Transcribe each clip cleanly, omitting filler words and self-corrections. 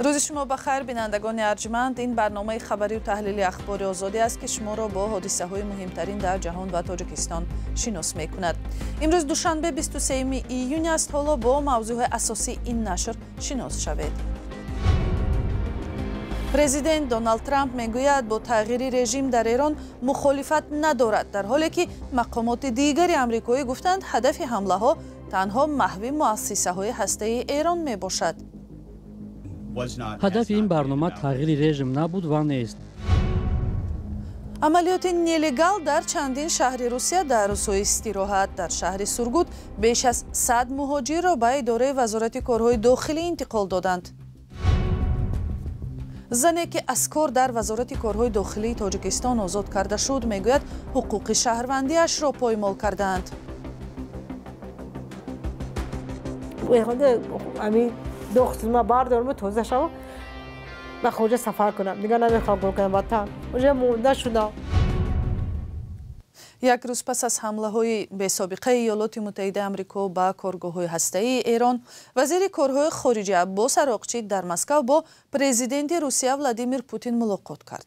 روز شما بخیر بینندگان ارجمند. این برنامه خبری و تحلیلی اخبار آزادی است که شما را با حادثه های مهمترین در جهان و تاجیکستان شناس می کند. امروز دوشنبه 23 ایون است. حالا با موضوع اساسی این نشر شناس شوید. پرزیدنت دونالد ترامپ میگوید با تغییر رژیم در ایران مخالفت ندارد، در حالی که مقامات دیگری آمریکایی گفتند هدف حمله ها تنها محو مؤسسه های هسته‌ای ایران می باشد. هدف این برنامه تغییر رژیم نبود و نیست. عملیات نلگال در چندین شهر روسیه در روزهای استراحت در شهر سورگوت بیش از 100 مهاجر را به اداره وزارت کارهای داخلی انتقال دادند. زنی که از کار در وزارت کارهای داخلی تاجیکستان آزاد کرده شد میگوید حقوق شهروندیش را پایمال کردند. دختر ما باردارم توزه شو و خودم سفر کنم دیگه نمیخوام بکنم وطن اونجا مونده شدم. یک روز پس از حمله های به سابقه ایالات متحده آمریکا به کارگاه های هسته‌ای ایران، وزیر کارهای خارجه عباس عراقچی در مسکو با پرزیدنت روسیه ولادیمیر پوتین ملاقات کرد.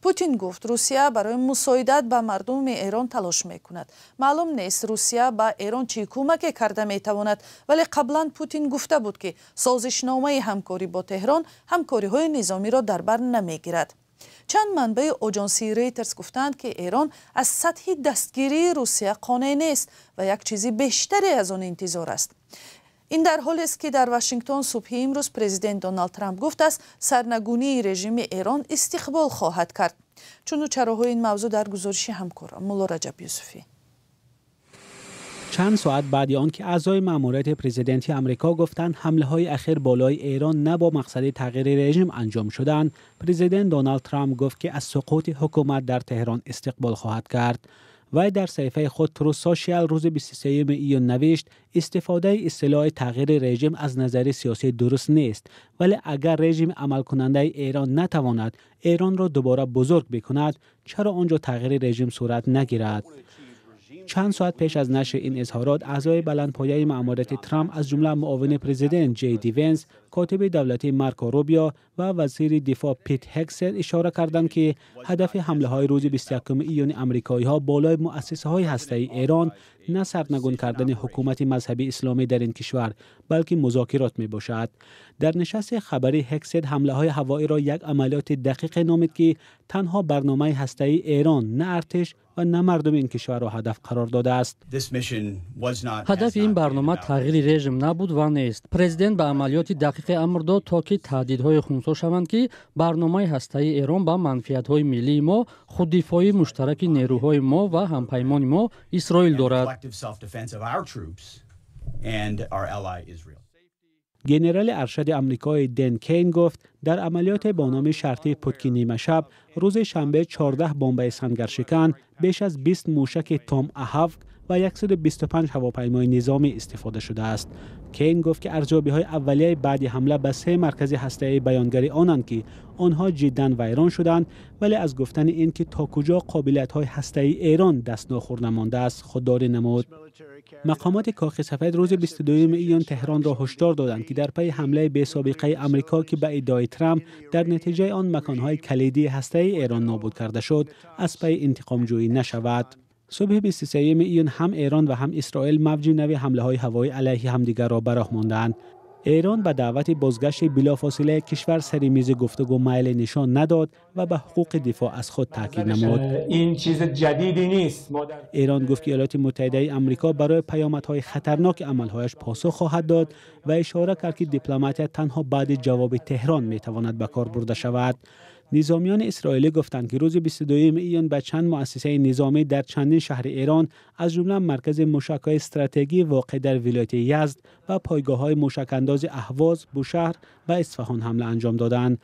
پوتین گفت روسیه برای مساعدت به مردم ایران تلاش میکند. معلوم نیست روسیه به ایران چه کمکی کرده میتواند، ولی قبلا پوتین گفته بود که سازشنامه همکاری با تهران همکاری های نظامی را در بر نمیگیرد. چند منبع آژانسی ریترز گفتند که ایران از سطح دستگیری روسیه قانع نیست و یک چیزی بیشتری از آن انتظار است. این در حالی است که در واشنگتن صبح امروز پرزیدنت دونالد ترامپ گفت است سرنگونی رژیم ایران استقبال خواهد کرد. چون چراهای این موضوع در گزارش همکارم مولا رجب یوسفی. چند ساعت بعد آنکه اعضای ماموریت پرزیدنتی آمریکا گفتند حمله‌های اخیر بالای ایران نه با مقصد تغییر رژیم انجام شدند، پرزیدنت دونالد ترامپ گفت که از سقوط حکومت در تهران استقبال خواهد کرد. وی در صفحه خود تروث سوشیال روز 23 ایون نوشت استفاده اصطلاح تغییر رژیم از نظر سیاسی درست نیست، ولی اگر رژیم عمل کننده ایران نتواند ایران را دوباره بزرگ بکند، چرا آنجا تغییر رژیم صورت نگیرد؟ چند ساعت پیش از نشر این اظهارات، اعضای بلندپایه ماموریت ترامپ از جمله معاون پرزیدنت جی دی ونس، کاتب دولتی مارکو روبیو و وزیر دفاع پیت هگست اشاره کردند که هدف حمله های روز 21 ایون آمریکایی ها بالای مؤسسه های هسته‌ای ایران نه سرنگون کردن حکومت مذهبی اسلامی در این کشور، بلکه مذاکرات می باشد. در نشست خبری هگست حمله های هوایی را یک عملیات دقیق نامید که تنها برنامه هسته‌ای ایران، نه ارتش و نه مردم این کشور را هدف قرار داده است. هدف این برنامه تغییر رژیم نبود و نیست. پرزیدنت به عملیات دقیق امر داد تا که تهدیدهای خنثی شوند که برنامه هسته‌ای ایران با منفعت‌های ملی ما، خوددفاعی مشترک نیروهای ما و همپیمان ما اسرائیل دارد. ژنرال ارشد آمریکای دن کین گفت در عملیات با نام شرطی پتک نیمه شب روز شنبه 14 بمب سنگرشکن، بیش از 20 موشک توم اهاف و 125 هواپیمای نظامی استفاده شده است. کین گفت که ارزیابی‌های اولیه بعد حمله به 3 مرکز هسته‌ای بیانگری آنند که آنها جداً ویران شدند، ولی از گفتن این که تا کجا قابلیت‌های هسته‌ای ایران دست ناخور نمانده است خودداری نمود. مقامات کاخ سفید روز 22 ایون تهران را هشدار دادند که در پی حمله بی سابقه آمریکا که به ادعای ترامپ در نتیجه آن مکان‌های کلیدی هسته‌ای ایران نابود کرده شد، از پی انتقام جویی نشود. صبح 23 ایون هم ایران و هم اسرائیل موج نوی حمله‌های هوایی علیه همدیگر را به راه ماندند. ایران به دعوت بازگشت بلافاصله کشور سر میز گفتگو میل نشان نداد و به حقوق دفاع از خود تاکید نمود. این چیز جدیدی نیست. ایران گفت که ایالات متحده آمریکا برای پیامدهای خطرناک عملهایش پاسخ خواهد داد و اشاره کرد که دیپلماتیت تنها بعد جواب تهران میتواند به کار برده شود. نظامیان اسرائیلی گفتند که روز 22 ایون به چند مؤسسه نظامی در چندین شهر ایران از جمله مرکز موشک‌های استراتژی واقع در ولایت یزد و پایگاه‌های موشک‌انداز اهواز، بوشهر و اصفهان حمله انجام دادند.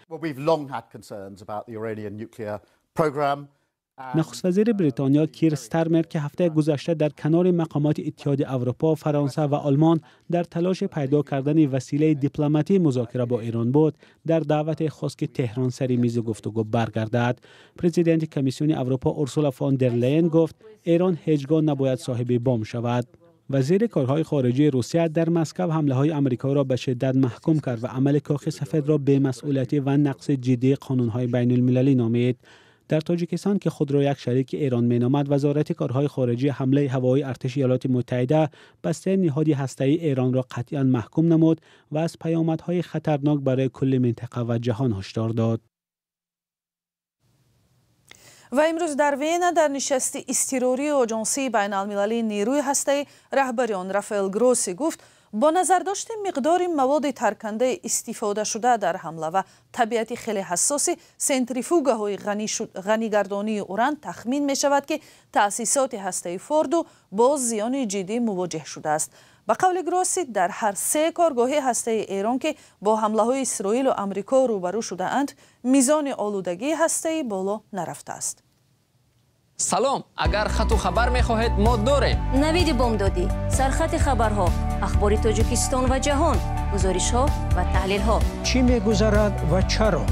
نخست وزیر بریتانیا کیر استارمر که هفته گذشته در کنار مقامات اتحاد اروپا، فرانسه و آلمان در تلاش پیدا کردن وسیله دیپلماتی مذاکره با ایران بود، در دعوت خواست که تهران سر میز گفتگو برگردد. پرزیدنت کمیسیون اروپا اورسولا فون در لین گفت ایران هیچگاه نباید صاحب بمب شود. وزیر کارهای خارجه روسیه در مسکو حمله‌های آمریکا را به شدت محکوم کرد و عمل کاخ سفید را بی‌مسئولیتی و نقض جدی قانون‌های بین‌المللی نامید. در تاجیکستان که خود را یک شریک ایران می‌نامد، وزارت کارهای خارجه حمله هوایی ارتش ایالات متحده بسته نهاد هسته‌ای ایران را قطعاً محکوم نمود و از پیامدهای خطرناک برای کل منطقه و جهان هشدار داد. و امروز در وین در نشست اضطراری آژانسی بین‌المللی نیروی هسته‌ای رهبر آن رافائل گروسی گفت با نظر داشت مقدار مواد ترکنده استفاده شده در حمله و طبیعت خیلی حساس سنتریفوگ‌های غنیگردانی اوران تخمین می شود که تأسیسات هسته‌ای فوردو با زیان جدی مواجه شده است. با قول گروسی در هر 3 کارگاه هسته‌ای ایران که با حمله‌های اسرائیل و آمریکا روبرو شده اند میزان آلودگی هسته‌ای بالا نرفته است. سلام، اگر خط و خبر می‌خواهید ما داریم. نوید بامدادی، سرخط خبرها، اخبار تاجیکستان و جهان، گزارش‌ها و تحلیل‌ها. چی می‌گذرد و چرا؟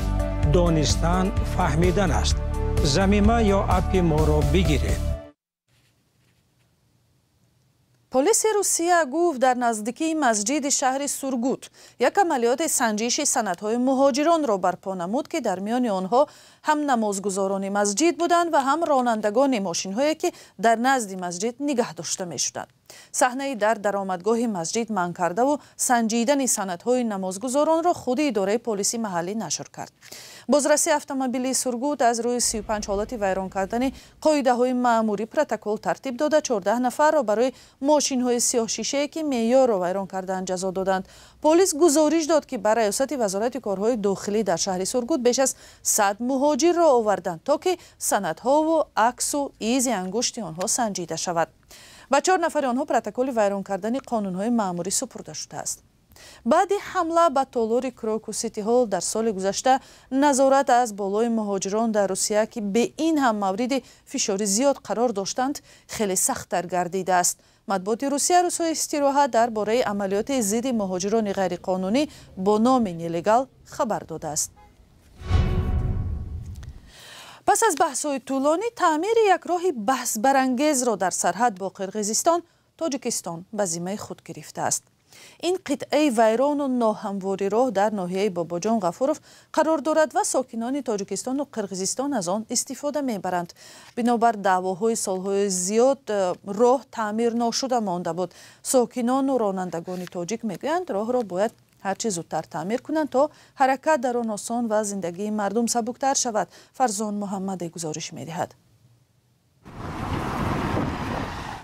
دانستن فهمیدن است. زمینه یا اپ ما را بگیرید. پلیس روسیه گفت در نزدیکی مسجد شهر سورگوت یک عملیات سنجش سندهای مهاجران را برپا نمود که در میان آنها هم نمازگزاران مسجد بودند و هم رانندگان ماشین‌هایی که در نزد مسجد نگه داشته می‌شدند. صحنه در درآمدگاه مسجد منع کرده و سنجیدن سندهای نمازگزاران را خود اداره پلیس محلی نشر کرد. بازرسی اتومبیل سورگوت از روی 35 حالت ویران کردن قاعده‌های مأموری پروتکل ترتیب داده 14 نفر را برای ماشین‌های سیاه شیشه که معیار را ویران کردند جزا دادند. پلیس گزارش داد که بر ریاست وزارت کارهای داخلی در شهر سورگوت بیش از 100 مهاجر را آوردند تا که سندها و عکس و ایز انگشت آنها سنجیده شود. و 4 نفر آنها پروتکل ویران کردن قانون‌های مأموری سپرده شده است. بعد حمله به تالار کراکو سیتی هال در سال گذشته نظارت از بالای مهاجران در روسیه که به این هم مورد فشار زیاد قرار داشتند خیلی سخت‌تر گردیده است. مطبوعات روسیه روزهای استراحت درباره عملیات ضد مهاجران غیرقانونی با نام نیلگال خبر داده است. پس از بحث‌های طولانی تعمیر یک راه بحث برانگیز را در سرحد با قرقیزستان تاجیکستان به ذمه خود گرفته است. این قطعه ویران و ناهمواری راه در ناحیه باباجان غفوروف قرار دارد و ساکنان تاجیکستان و قرقیزستان از آن استفاده میبرند. بنابر دعواهای سالهای زیاد راه تعمیر نشده مانده بود. ساکنان و رانندگان تاجیک میگویند راه را باید هرچه زودتر تعمیر کنند تا حرکت در آن آسان و زندگی مردم سبکتر شود. فرزان محمد گزارش میدهد.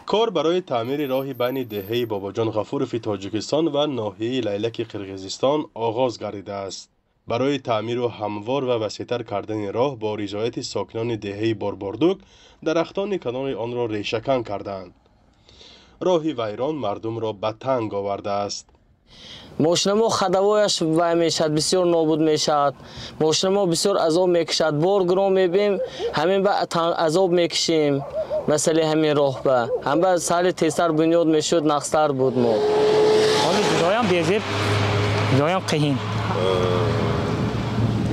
کار برای تعمیر راه بین دهه باباجان غفوروف تاجیکستان و ناحیه لیلک قرقیزستان آغاز گردیده است. برای تعمیر و هموار و وسیع‌تر کردن راه با رضایت ساکنان دهه بارباردوک درختان کنار آن را ریشه‌کن کردند. راه ویران مردم را به تنگ آورده است. ماشین ما خدوایش وای میشد، بسیار نابود میشد. ماشین ما بسیار عذاب میکشد. بار گرام میبیم همین به عذاب میکشیم. مسئله همین راه به هم به سال تیزتر بنیاد میشد نقصتر بود. ما جایم بیزیب جایم قهین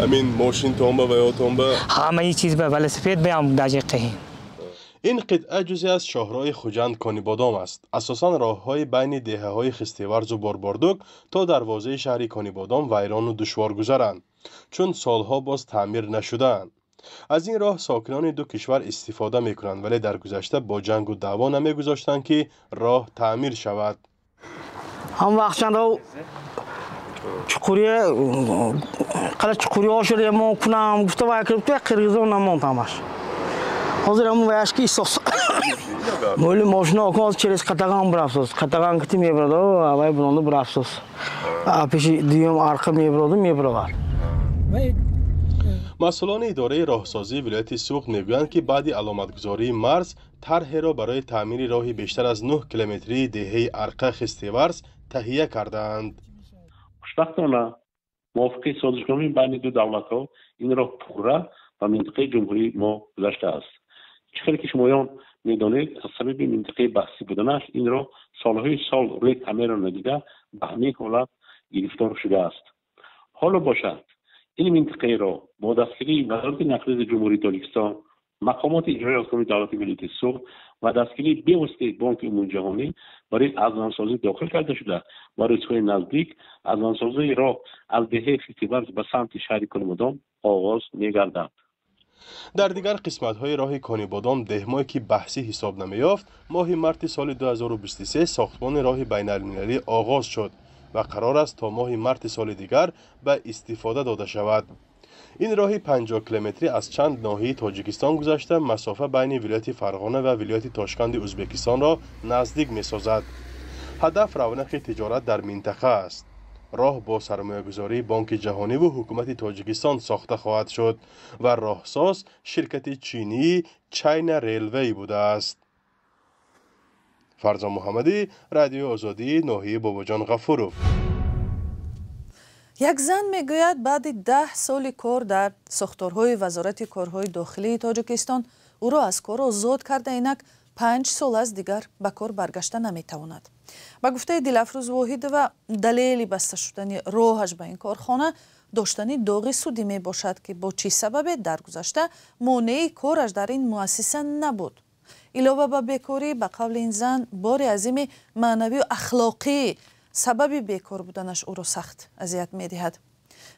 همین ماشین تنبه و یا تنبه همه ای چیز به ولسپید بیام داجی قهین. این قطعه جزئی از شاهراه خوجند کانیبادام است. اساساً راه‌های بین دهه‌های خستیورز و بارباردوک تا دروازه شهر کانیبادام ویران و دشوار گذرند چون سالها باز تعمیر نشده‌اند. از این راه ساکنان دو کشور استفاده می‌کنند ولی در گذشته با جنگ و دعوا نمی‌گذاشتند که راه تعمیر شود. هم وقتشان رو چکوریه قلعه چکوریه ها شده ما کنم گفته وای که توی قرقیزان نماند همش. حاضر همون ویش که ایستاس مولی ماشینا آکن از چریز قطعان برافسوس قطعان کتی میبرده و اوای بلانده برافسوس پیش دیوم ارقه میبرده میبرد. مسئولان اداره راهسازی ولایت سوق میگویند که بعد علامتگذاری مرز طرح را برای تعمیر راهی بیشتر از 9 کیلومتری دهه ارقه خستیورز تهیه کردند. خوشبختانه موافقه سازشنامه بین دو دولت‌ها این راه پورا و منطقه جمهوری ما گذشته است. چیزی که شمایان میدانید از سبب منطقه بحثی بودنش این راه سالهای سال روی تعمیر را ندیده به همین حالت گرفتار شده است. حالا باشد این منطقه را با دستگیری وزارت نقلیه جمهوری تاجیکستان مقامات اجرایی حکومت دولت ولایت سوخت و دستگیری بی‌واسطه بانک عمومی جهانی برای ارزانسازی داخل کرده شده و روزهای نزدیک ارزانسازی را از دهه فیستیبل به سمت شهر کنیبادام آغاز می‌گردد. در دیگر قسمت‌های راه کنیبادام دهمایی که بحثی حساب نمی‌یافت، ماه مارس سال 2023 ساختمان راه بین‌المللی آغاز شد و قرار است تا ماه مارس سال دیگر به استفاده داده شود. این راه 50 کیلومتری از چند ناحیه تاجیکستان گذشته مسافت بین ولایت فرغانه و ولایت تاشکند ازبکستان را نزدیک می‌سازد. هدف رونق تجارت در منطقه است. راه با سرمایه‌گذاری بانک جهانی و حکومت تاجیکستان ساخته خواهد شد و راهساز شرکت چینی چین ریلوی بوده است. فرزان محمدی، رادیو آزادی، ناحیه باباجان غفورов. یک زن میگوید بعد 10 سال کار در ساختارهای وزارت کارهای داخلی تاجیکستان او را از کار آزاد کرده، اینک 5 سال از دیگر به کار برگشته نمیتواند. با گفته دلافروز واحد و دلیل بسته شدن راهش به این کارخانه داشتن داغ سودی می باشد که با چی سبب در گذشته مانع کارش در این مؤسسه نبود. علاوه بر بیکاری، به قول این زن بار عظیم معنوی و اخلاقی سبب بیکار بودنش او را سخت اذیت می‌دهد.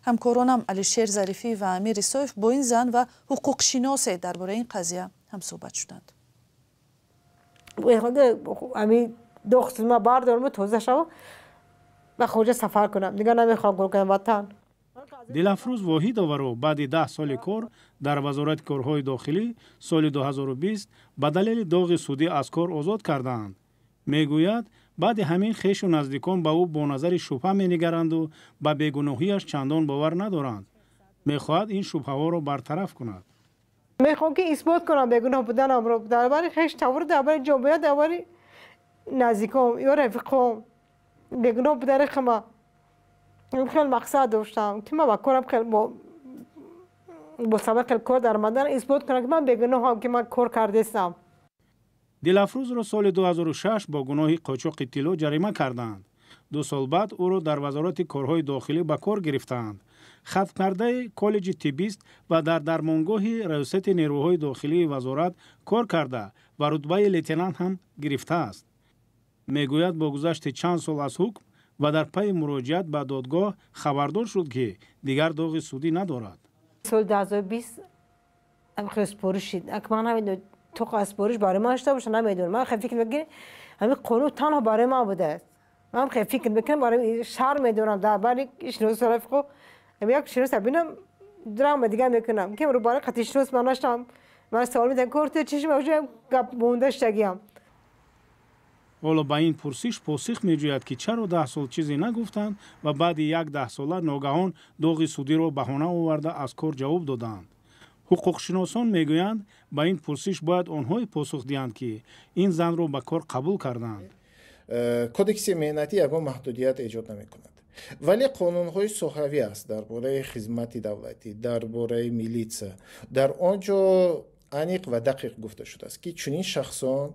همکارانم علیشیر ظریفی و امیر سویف با این زن و حقوق شناس درباره این قضیه هم صحبت شدند. امی دختر ما بردارم توزه شو و خارج سفر کنم دیگه نمیخوام گل کنم وطن. دلافروز واحد آورو بعد 10 سال کار در وزارت کارهای داخلی سال 2020 به دلیل داغ سودی از کار آزاد کردند. میگوید بعد همین خویش و نزدیکان به او با نظر شبهه می‌نگرند و به بیگناهیش چندان باور ندارند. میخواهد این شبهه‌ها را برطرف کند. میخوام که اثبات کنم بیگناه بودنم را درباره خویش تور درباره جامعه درباره نزدیکام یا رفیقام بیگناه بودن خما خیلی مقصد داشتم که من با کارم خیلی با سبق کار در آمدن اثبات کنم که من بیگناهم که من کار کردستم. دلافروز را سال 2006 با گناه قاچاق طلا جریمه کردند. 2 سال بعد او را در وزارت کارهای داخلی به کار گرفتند. ختم کرده کالج طبی است و در درمانگاه ریاست نیروهای داخلی وزارت کار کرده و رتبه لیتنانت هم گرفته است. میگوید با گذشت چند سال از حکم و در پی مراجعت به دادگاه خبردار شد که دیگر داغ سودی ندارد. سال 2020 خیلی سپارش شد. اگه من تو اسپارش برای ما داشته باشه نمیدونم. من خیلی فکر میکنم همین قانون تنها برای ما بوده است. من خیلی فکر میکنم برای شهر میدونم درباره شناس رفقو یک شناس ببینم درام دیگه میکنم که رو برای قطعی شناس من نشدم. من سوال میدم کارت چیزی موجود گپ مونده شگیم. حالا با این پرسش پاسخ میجوید که چرا 10 سال چیزی نگفتند و بعد 10 ساله ناگهان داغ سودی را بهانه آورده از کار جواب دادند. حقوق شناسان میگویند با این پرسش باید آنها پاسخ دهند که این زن را به کار قبول کردند. کودکس مهنتی یگان محدودیت ایجاد نمیکند. ولی قانون‌های سوهوی است درباره خدمت دولتی، درباره میلیسا، در آنجا انیق و دقیق گفته شده است که چنین شخصان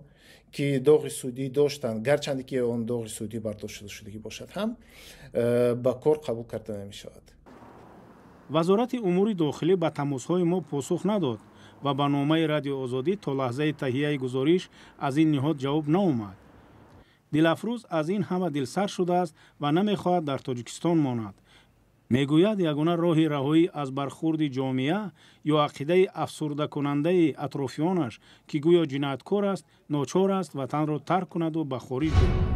که داغ سودی داشتند گرچند که آن داغ سودی برداشت شده باشد هم با کار قبول کرده نمی شود. وزارت امور داخلی به تماس‌های ما پاسخ نداد و به نامه رادیو آزادی تا لحظه تهیه گزارش از این نهاد جواب نآمد. دلافروز از این همه دلسر شده است و نمیخواهد در تاجیکستان ماند. میگوید یگانه راه رهایی از برخورد جامعه یا عقیده افسرده کننده اطرافیانش که گویا جنایتکار است ناچار است وطن را ترک کند و به خارج برود.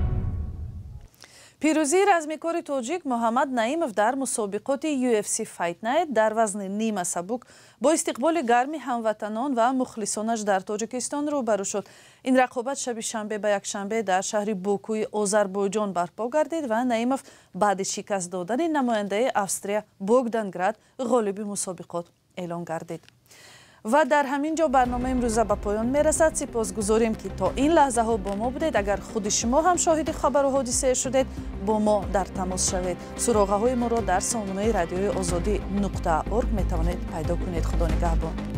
پیروزی رزمیکار تاجیک محمد نعیمов در مسابقات UFC Fight Night در وزن نیمه سبک با استقبال گرمی هموطنان و مخلصانش در تاجیکستان روبرو شد. این رقابت شب شنبه به یکشنبه در شهر بوکوی آذربایجان برپا گردید و نعیمov بعد شکست دادن نماینده استریا بوگدانگراد غالب مسابقات اعلام گردید. و در همین جا برنامه امروزه به پایان میرسد. سپاسگزاریم که تا این لحظه ها با ما بودید. اگر خود شما هم شاهد خبر و حادثه شدید با ما در تماس شوید. سراغه های ما را در سامانه رادیوی آزادی .org می توانید پیدا کنید. خدا نگهبان.